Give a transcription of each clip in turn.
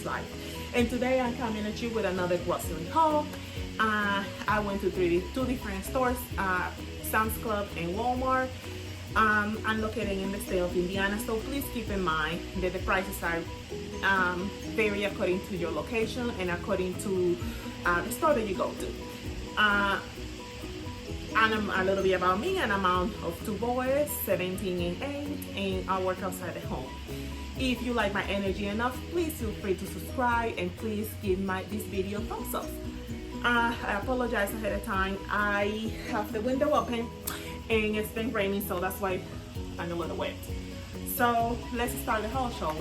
Romey's life. And today I'm coming at you with another grocery haul. I went to two different stores, Sam's Club and Walmart. I'm located in the state of Indiana, so please keep in mind that the prices are vary according to your location and according to the store that you go to. And a little bit about me, and I'm mom of two boys, 17 and 8, and I work outside the home. If you like my energy enough, please feel free to subscribe and please give this video a thumbs up. I apologize ahead of time. I have the window open and it's been raining, so that's why I'm a little wet. So let's start the whole show.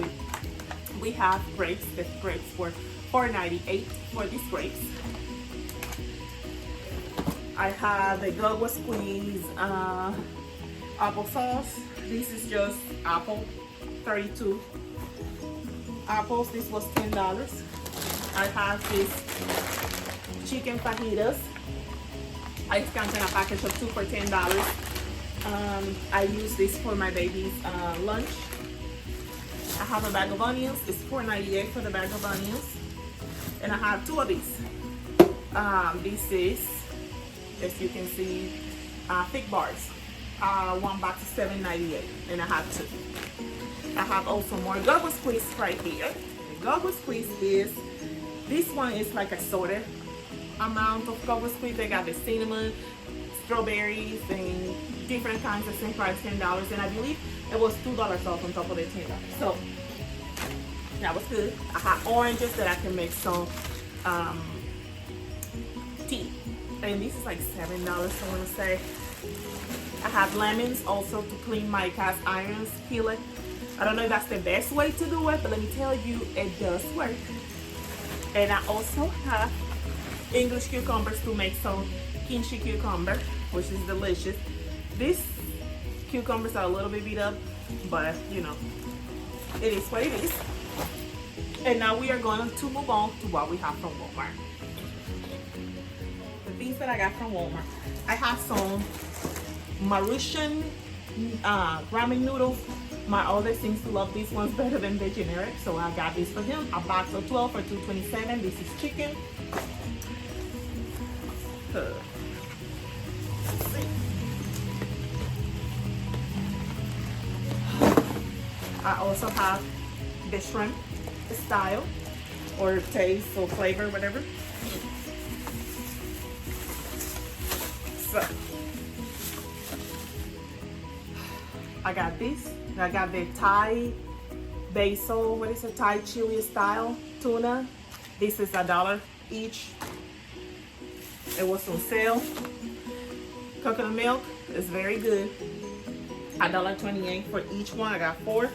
We have grapes. The grapes were $4.98 for these grapes. I have the Go Squeeze applesauce. This is just apple, 32 apples. This was $10. I have this chicken fajitas. I comes in a package of 2 for $10. I use this for my baby's lunch. I have a bag of onions. It's $4.98 for the bag of onions. And I have 2 of these. This is, as you can see, thick bars. One box is $7.98, and I have 2. I have also more Go Squeeze right here. The Go Squeeze is, this one is like a soda amount of Go Squeeze. They got the cinnamon, strawberries, and different kinds of same price, $10, and I believe it was $2 off on top of the $10. So that was good. I have oranges that I can make some tea, and this is like $7, I want to say. I have lemons also to clean my cast irons, peel it. I don't know if that's the best way to do it, but let me tell you, it does work. And I also have English cucumbers to make some kimchi cucumber, which is delicious. These cucumbers are a little bit beat up, but you know, it is what it is. And now we are going to move on to what we have from Walmart. The things that I got from Walmart. I have some Marussian ramen noodles. My oldest seems to love these ones better than the generic, so I got this for him. A box of 12 for $2.27. This is chicken. I also have the shrimp style or taste or flavor, whatever. So I got this. I got the Thai basil, what is it, Thai chili style tuna. This is $1 each. It was on sale. Coconut milk is very good. $1.28 for each one. I got 4.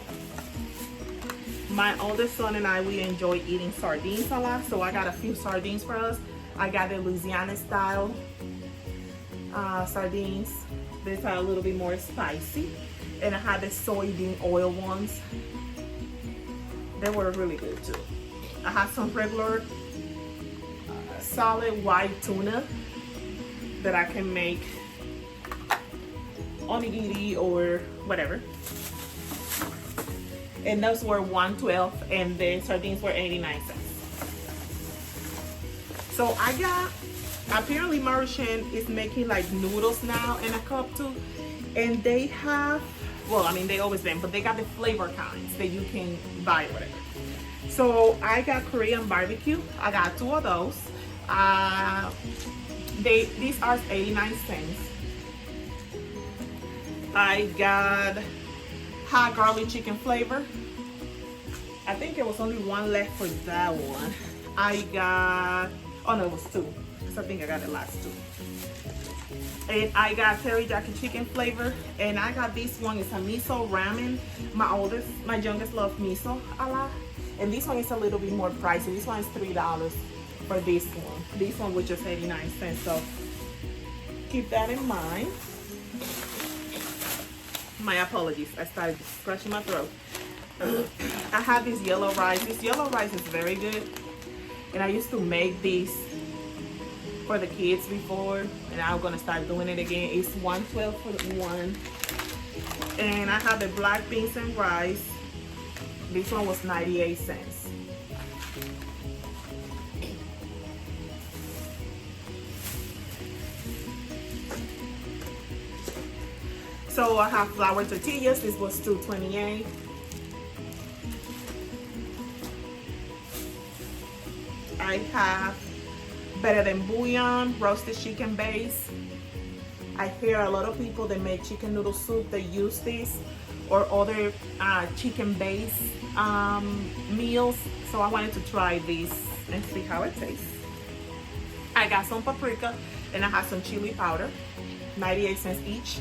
My oldest son and I, we enjoy eating sardines a lot, so I got a few sardines for us. I got the Louisiana style sardines. These are a little bit more spicy. And I had the soybean oil ones. They were really good too. I have some regular solid white tuna that I can make onigiri or whatever. And those were $1.12 and the sardines were 89 cents. So I got, apparently Marussian is making like noodles now in a cup too. And they have, well, I mean, they always been, but they got the flavor kinds that you can buy, whatever. So I got Korean barbecue. I got 2 of those. These are 89 cents. I got hot garlic chicken flavor. I think there was only 1 left for that one. I got, oh no, it was 2. So I think I got the last 2. And I got teriyaki chicken flavor, and I got this one. It's a miso ramen. My youngest loves miso a lot, and this one is a little bit more pricey. This one is $3 for this one. This one was just 89 cents. So keep that in mind. My apologies. I started scratching my throat. I have this yellow rice. This yellow rice is very good, and I used to make these for the kids before, and I'm gonna start doing it again. It's $1.12 for one. And I have the black beans and rice. This one was 98 cents. So I have flour tortillas. This was $2.28. I have Better Than Bouillon roasted chicken base. I hear a lot of people that make chicken noodle soup, they use this or other chicken base meals. So I wanted to try this and see how it tastes. I got some paprika and I have some chili powder, 98 cents each.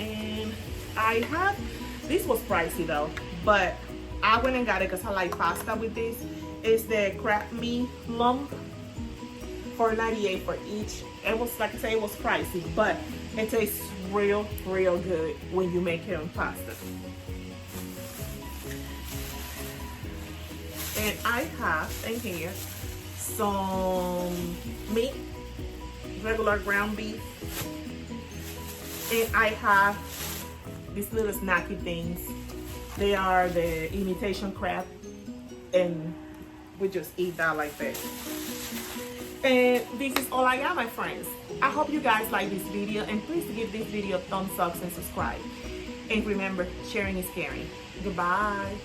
And I have, this was pricey though, but I went and got it because I like pasta with this. It's the crab meat lump, $4.98 for each. It was, like I say, it was pricey, but it tastes real good when you make it on pasta. And I have in here some meat, regular ground beef, and I have these little snacky things. They are the imitation crab, and we just eat that like that. And this is all I got, my friends. I hope you guys like this video, and please give this video a thumbs up and subscribe. And remember, sharing is caring. Goodbye.